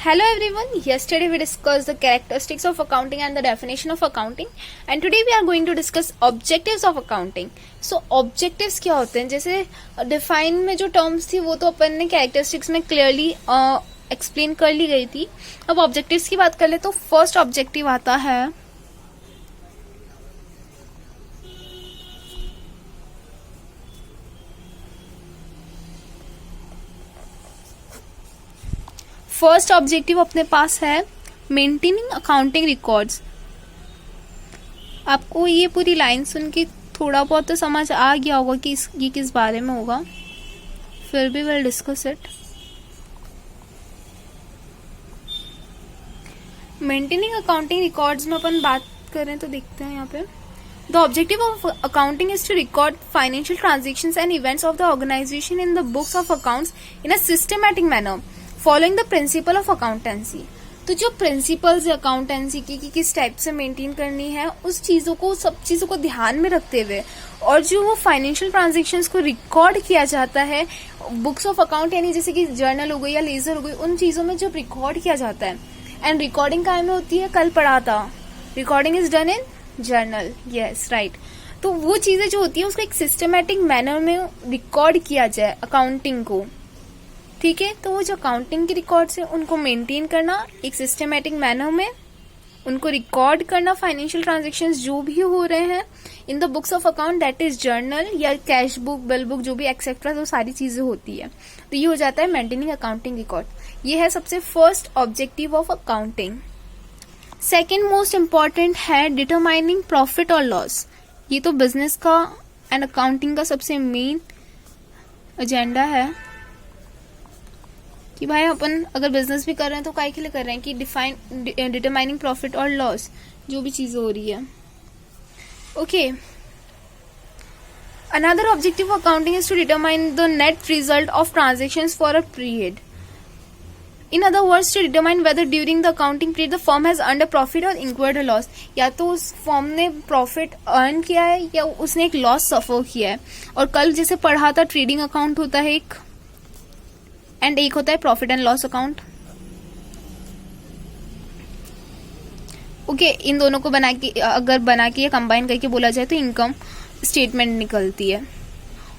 Hello everyone, yesterday we discussed the characteristics of accounting and the definition of accounting and today we are going to discuss objectives of accounting. So objectives क्या होते हैं, जैसे define में जो terms थी वो तो अपन ने characteristics में clearly explain कर ली गई थी. अब objectives की बात कर ले तो first objective आता है फर्स्ट ऑब्जेक्टिव अपने पास है मेंटेनिंग अकाउंटिंग रिकॉर्ड्स. आपको ये पूरी लाइन सुन के थोड़ा बहुत तो समझ आ गया होगा कि ये किस बारे में होगा, फिर भी will discuss it. Maintaining accounting records में अपन बात करें तो देखते हैं यहाँ पे. The objective of accounting is to record financial transactions and events of the organization in the books of accounts in a systematic manner. Following the principle of accountancy. तो जो प्रिंसिपल्स अकाउंटेंसी की किस टाइप से maintain करनी है, उस चीज़ों को सब चीज़ों को ध्यान में रखते हुए और जो वो फाइनेंशियल ट्रांजैक्शंस को रिकॉर्ड किया जाता है बुक्स ऑफ अकाउंट, यानी जैसे कि जर्नल हो गई या लेजर हो गई, उन चीज़ों में जब रिकॉर्ड किया जाता है. एंड रिकॉर्डिंग काय में होती है, कल पढ़ा था, recording is done in journal. Yes right. तो वो चीज़ें जो होती है उसको एक सिस्टमेटिक मैनर में रिकॉर्ड किया जाए अकाउंटिंग को. ठीक है, तो वो जो अकाउंटिंग के रिकॉर्ड्स है उनको मेंटेन करना एक सिस्टमेटिक मैनर में, उनको रिकॉर्ड करना फाइनेंशियल ट्रांजैक्शंस जो भी हो रहे हैं in the books of account, that is journal या कैश बुक, बिल बुक, जो भी एक्सेट्रा, तो सारी चीजें होती है. तो ये हो जाता है मेंटेनिंग अकाउंटिंग रिकॉर्ड. ये है सबसे first objective of accounting. Second most important है डिटरमाइनिंग प्रॉफिट और लॉस. ये तो बिजनेस का एंड अकाउंटिंग का सबसे मेन एजेंडा है कि भाई अपन अगर बिजनेस भी कर रहे हैं तो काय के लिए कर रहे हैं कि डिटरमाइनिंग प्रॉफिट और लॉस जो भी चीजें हो रही है. Okay, another objective of accounting is to determine the net result of transactions for a period. In other words, to determine whether during the accounting period the firm has earned a profit और incurred a loss. या तो उस firm ने profit earn किया है या उसने एक लॉस सफर किया है. और कल जैसे पढ़ा था, ट्रेडिंग अकाउंट होता है एक एंड एक होता है profit and loss account. Okay, इन दोनों को अगर बना के या कंबाइन करके बोला जाए तो इनकम स्टेटमेंट निकलती है.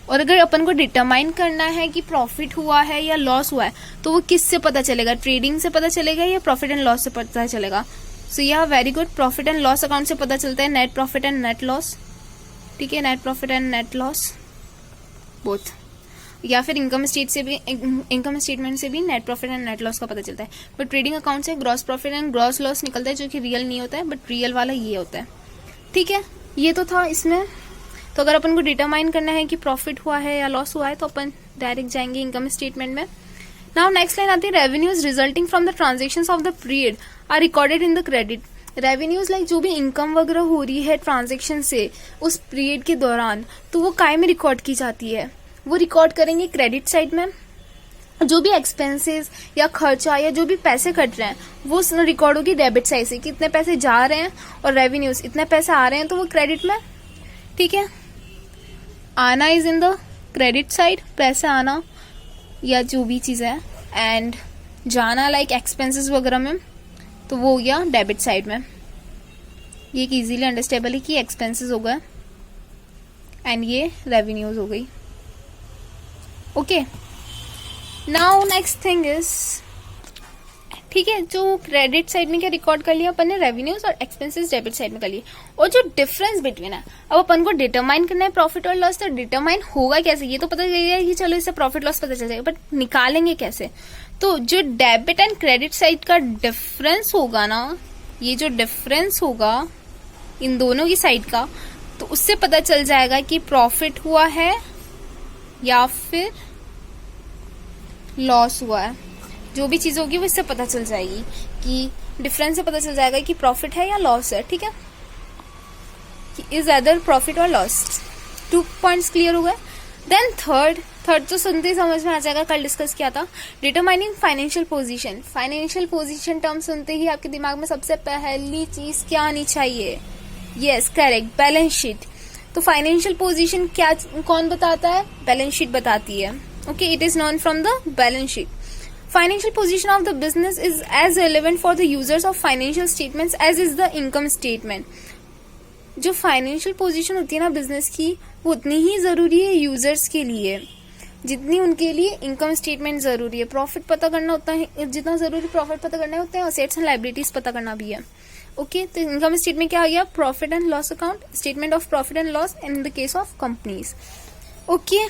और अगर अपन को डिटरमाइन करना है कि प्रॉफिट हुआ है या लॉस हुआ है तो वो किससे पता चलेगा, ट्रेडिंग से पता चलेगा या प्रॉफिट एंड लॉस से पता चलेगा. सो यह very good. Profit and loss account से पता चलता है net profit and net loss. ठीक है, net profit and net loss both. या फिर इनकम स्टेटमेंट से भी net profit and net loss का पता चलता है. बट ट्रेडिंग अकाउंट से gross profit and gross loss निकलता है, जो कि रियल नहीं होता है, बट रियल वाला ये होता है. ठीक है, ये तो था इसमें. तो अगर अपन को डिटरमाइन करना है कि प्रॉफिट हुआ है या लॉस हुआ है तो अपन डायरेक्ट जाएंगे इनकम स्टेटमेंट में. नाउ नेक्स्ट लाइन आती है, revenues resulting from the transactions of the period are recorded in the credit. Revenues like जो भी इनकम वगैरह हो रही है ट्रांजेक्शन से उस पीरियड के दौरान, तो वो काय में रिकॉर्ड की जाती है, वो रिकॉर्ड करेंगे क्रेडिट साइड में. जो भी एक्सपेंसेस या खर्चा या जो भी पैसे कट रहे हैं वो रिकॉर्ड होगी डेबिट साइड से, कितने पैसे जा रहे हैं, और रेवेन्यूज इतने पैसे आ रहे हैं तो वो क्रेडिट में. ठीक है, आना is in the credit side, पैसे आना या जो भी चीज़ है, एंड जाना लाइक एक्सपेंसेस वगैरह में, तो वो हो गया डेबिट साइड में. ये एक इजीली अंडरस्टैंडेबल है कि एक्सपेंसेस हो गए एंड ये रेवेन्यूज हो गई. Okay, now next thing is, ठीक है, जो क्रेडिट साइड में क्या रिकॉर्ड कर लिया अपन ने, रेवेन्यूज, और एक्सपेंसेस डेबिट साइड में कर लिए. और जो डिफरेंस बिटवीन है, अब अपन को डिटरमाइन करना है प्रॉफिट और लॉस, तो डिटरमाइन होगा कैसे, ये तो पता चल गया कि चलो इससे प्रॉफिट लॉस पता चल जाएगा, बट निकालेंगे कैसे. तो जो डेबिट एंड क्रेडिट साइड का डिफरेंस होगा ना, ये जो डिफरेंस होगा इन दोनों की साइड का, तो उससे पता चल जाएगा कि प्रॉफिट हुआ है या फिर लॉस हुआ है. जो भी चीज होगी वो इससे पता चल जाएगी, कि डिफरेंस से पता चल जाएगा कि प्रॉफिट है या लॉस है. ठीक है, कि इज अदर प्रॉफिट और लॉस. 2 पॉइंट्स क्लियर हो गए. देन थर्ड तो सुनते ही समझ में आ जाएगा, कल डिस्कस किया था, determining financial position. Financial position term सुनते ही आपके दिमाग में सबसे पहली चीज क्या आनी चाहिए, यस करेक्ट, बैलेंस शीट. तो फाइनेंशियल पोजीशन कौन बताता है, बैलेंस शीट बताती है. Okay, it is non from the balance sheet. Financial position of the business is as relevant for the users of financial statements as is the income statement. जो financial position होती है ना business की, वो उतनी ही जरूरी है यूजर्स के लिए जितनी उनके लिए इनकम स्टेटमेंट जरूरी है. प्रॉफिट पता करना उतना है, जितना जरूरी प्रॉफिट पता करना है उतना असेट्स एंड लायबिलिटीज पता करना भी है. ओके, तो इनकम स्टेटमेंट क्या आ गया? Profit and loss account, statement of profit and loss in the case of companies. Okay,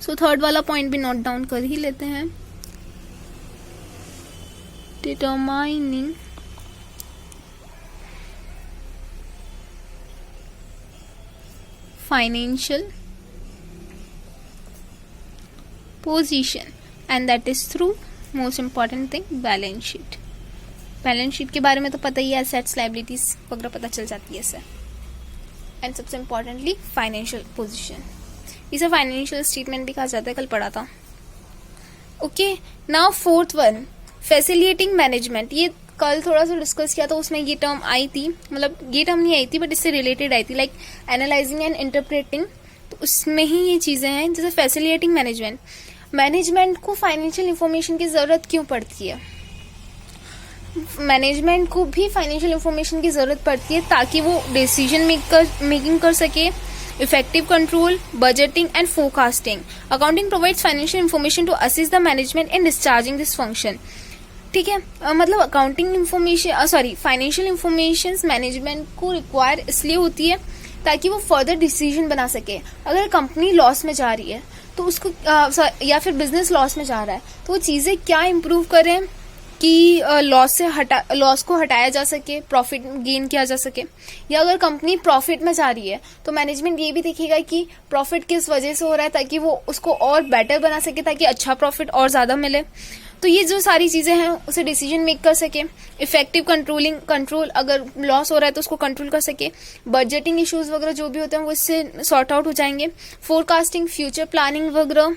so third वाला पॉइंट भी नोट डाउन कर ही लेते हैं. Determining financial position and that is through most important thing balance sheet. Balance sheet के बारे में तो पता ही है, एसेट्स लायबिलिटीज वगैरह पता चल जाती है इससे. एंड सबसे इम्पोर्टेंटली फाइनेंशियल पोजीशन, इसे फाइनेंशियल स्टेटमेंट भी कहा जाता है, कल पढ़ा था. Okay, now fourth one, facilitating management. ये कल थोड़ा सा डिस्कस किया था, उसमें ये टर्म आई थी, मतलब ये टर्म नहीं आई थी बट इससे रिलेटेड आई थी, लाइक एनालाइजिंग एंड इंटरप्रेटिंग. तो उसमें ही ये चीजें हैं, जैसे फैसिलिटेटिंग मैनेजमेंट. मैनेजमेंट को फाइनेंशियल इंफॉर्मेशन की जरूरत क्यों पड़ती है? मैनेजमेंट को भी फाइनेंशियल इंफॉर्मेशन की जरूरत पड़ती है ताकि वो डिसीजन मेकिंग कर सके, effective control, budgeting and forecasting. Accounting provides financial information to assist the management in discharging this function. ठीक है, मतलब accounting information financial information management को रिक्वायर इसलिए होती है ताकि वो फर्दर डिसीजन बना सके. अगर कंपनी लॉस में जा रही है तो उसको या फिर बिजनेस लॉस में जा रहा है तो वो चीजें क्या इम्प्रूव करें कि लॉस को हटाया जा सके, प्रॉफिट गेन किया जा सके. या अगर कंपनी प्रॉफिट में जा रही है तो मैनेजमेंट ये भी देखेगा कि प्रॉफिट किस वजह से हो रहा है ताकि वो उसको और बेटर बना सके, ताकि अच्छा प्रॉफिट और ज्यादा मिले. तो ये जो सारी चीजें हैं उसे डिसीजन मेक कर सके. इफेक्टिव कंट्रोल, अगर लॉस हो रहा है तो उसको कंट्रोल कर सके. बजटिंग इश्यूज वगैरह जो भी होते हैं वो इससे सॉर्ट आउट हो जाएंगे. फोरकास्टिंग, फ्यूचर प्लानिंग वगैरह.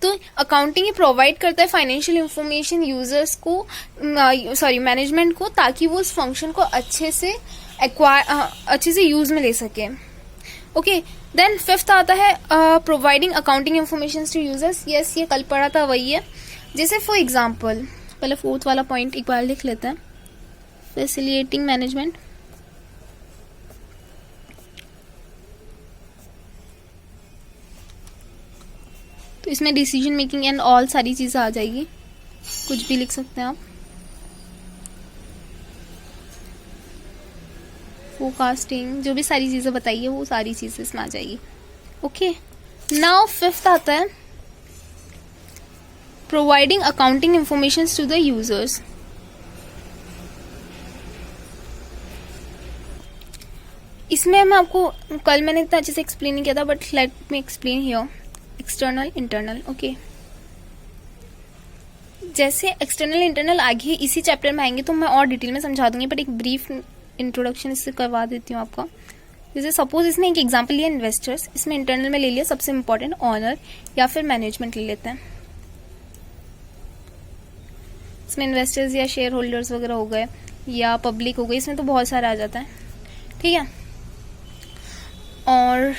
तो अकाउंटिंग ये प्रोवाइड करता है फाइनेंशियल इंफॉर्मेशन यूजर्स को, मैनेजमेंट को, ताकि वो उस फंक्शन को अच्छे से यूज में ले सके. ओके, देन फिफ्थ आता है providing accounting information to users. Yes, ये कल पढ़ा था, वही है. जैसे फॉर एग्जाम्पल, पहले फोर्थ वाला पॉइंट एक बार लिख लेते हैं. Facilitating management. तो इसमें डिसीजन मेकिंग एंड ऑल सारी चीजें आ जाएगी, कुछ भी लिख सकते हैं आप. फोरकास्टिंग, जो भी सारी चीजें बताई है वो सारी चीजें इसमें आ जाएगी. ओके, नाउ फिफ्थ आता है providing accounting information to the users. इसमें मैं आपको कल मैंने इतना अच्छे से एक्सप्लेन नहीं किया था, but let me explain here. External, internal. Okay, जैसे एक्सटर्नल इंटरनल आगे इसी चैप्टर में आएंगे तो मैं और डिटेल में समझा दूंगी, बट एक ब्रीफ इंट्रोडक्शन इससे करवा देती हूँ आपका. जैसे सपोज इसमें एक एग्जांपल लिया इन्वेस्टर्स, इसमें इंटरनल में ले लिया सबसे इंपॉर्टेंट ऑनर या फिर मैनेजमेंट ले लेते हैं. इसमें इन्वेस्टर्स या शेयर होल्डर्स वगैरह हो गए या पब्लिक हो गई, इसमें तो बहुत सारा आ जाता है. ठीक है, और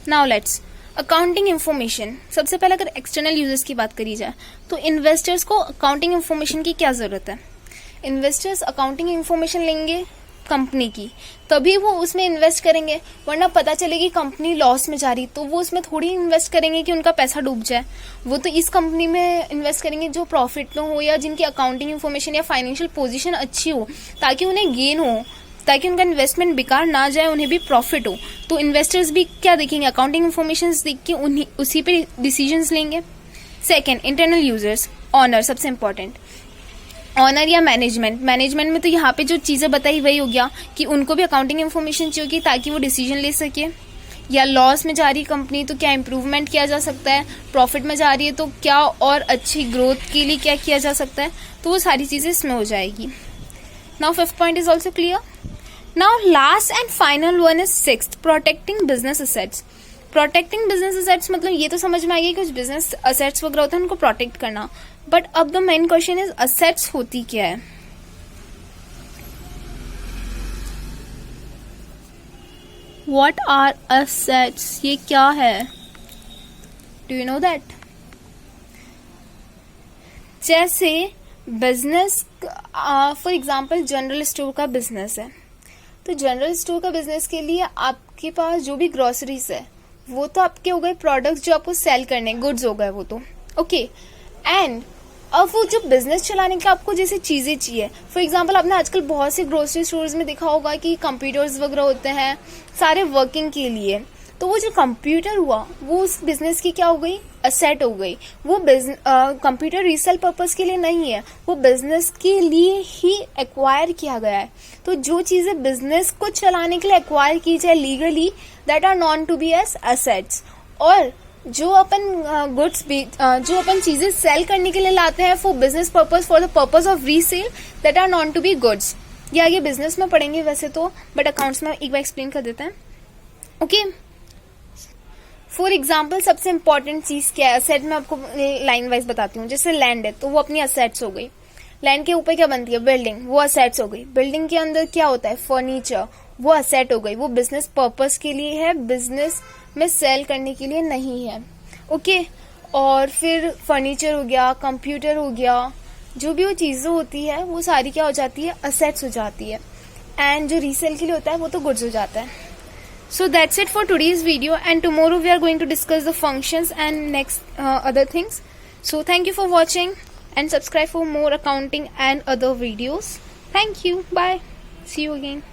नाउ लेट्स अकाउंटिंग इंफॉर्मेशन. सबसे पहले अगर एक्सटर्नल यूजर्स की बात करी जाए तो इन्वेस्टर्स को अकाउंटिंग इंफॉर्मेशन की क्या जरूरत है? इन्वेस्टर्स अकाउंटिंग इंफॉर्मेशन लेंगे कंपनी की, तभी वो उसमें इन्वेस्ट करेंगे, वरना पता चलेगी कंपनी लॉस में जा रही तो वो उसमें थोड़ी इन्वेस्ट करेंगे कि उनका पैसा डूब जाए. वो तो इस कंपनी में इन्वेस्ट करेंगे जो प्रॉफिट में हो या जिनकी अकाउंटिंग इंफॉर्मेशन या फाइनेंशियल पोजीशन अच्छी हो, ताकि उन्हें गेन हो, ताकि उनका इन्वेस्टमेंट बेकार ना जाए, उन्हें भी प्रॉफिट हो. तो इन्वेस्टर्स भी क्या देखेंगे? अकाउंटिंग इंफॉर्मेशन देख के उसी पे डिसीजंस लेंगे. सेकेंड, इंटरनल यूजर्स, ऑनर सबसे इंपॉर्टेंट. ऑनर या मैनेजमेंट में तो यहाँ पे जो चीजें बताई वही हो गया कि उनको भी अकाउंटिंग इंफॉर्मेशन चाहिए ताकि वो डिसीजन ले सके. या लॉस में जा रही कंपनी तो क्या इंप्रूवमेंट किया जा सकता है, प्रॉफिट में जा रही है तो क्या और अच्छी ग्रोथ के लिए क्या किया जा सकता है, तो वो सारी चीजें इसमें हो जाएगी. Now fifth point is also clear. Now last and final one is sixth, protecting business assets. Protecting business assets मतलब ये तो समझ में आएगी, कुछ बिजनेस असेट्स वगैरह होते हैं उनको प्रोटेक्ट करना. बट अब the main question is assets होती क्या है? व्हाट आर असेट्स, ये क्या है? Do you know that? जैसे business, for example general store का बिजनेस है, तो जनरल स्टोर का बिजनेस के लिए आपके पास जो भी ग्रोसरीज है वो तो आपके हो गए प्रोडक्ट्स जो आपको सेल करने, गुड्स हो गए वो तो ओके। एंड अब वो जो बिजनेस चलाने के आपको जैसे चीजें चाहिए, फॉर एग्जांपल आपने आजकल बहुत से ग्रोसरी स्टोर्स में देखा होगा कि कंप्यूटर्स वगैरह होते हैं सारे वर्किंग के लिए, तो वो जो कंप्यूटर हुआ वो उस बिजनेस की क्या हो गई, असेट हो गई। वो कंप्यूटर रीसेल पर्पस के लिए नहीं है, वो बिजनेस के लिए ही एक्वायर किया गया है। तो जो चीजें बिजनेस को चलाने के लिए एक्वायर की जाए legally, that are known to be as assets. और जो अपन गुड्स जो अपन चीजें सेल करने के लिए लाते हैं for business purpose, for the purpose of resale, that are known to be goods. ये आगे बिजनेस में पढ़ेंगे वैसे तो, बट अकाउंट्स में एक बार एक्सप्लेन कर देते हैं ओके। फॉर एग्जाम्पल सबसे इंपॉर्टेंट चीज क्या है, असेट में आपको लाइन वाइज बताती हूँ। जैसे लैंड है तो वो अपनी असेट्स हो गई, लैंड के ऊपर क्या बनती है, बिल्डिंग, वो असेट्स हो गई। बिल्डिंग के अंदर क्या होता है, फर्नीचर, वो असेट हो गई। वो बिजनेस पर्पस के लिए है, बिजनेस में सेल करने के लिए नहीं है ओके। और फिर फर्नीचर हो गया, कंप्यूटर हो गया, जो भी वो चीजें होती है वो सारी क्या हो जाती है, असेट्स हो जाती है। एंड जो रीसेल के लिए होता है वो तो गुड्स हो जाता है। So that's it for today's video, and tomorrow we are going to discuss the functions and next other things. So thank you for watching and subscribe for more accounting and other videos. Thank you. Bye. See you again.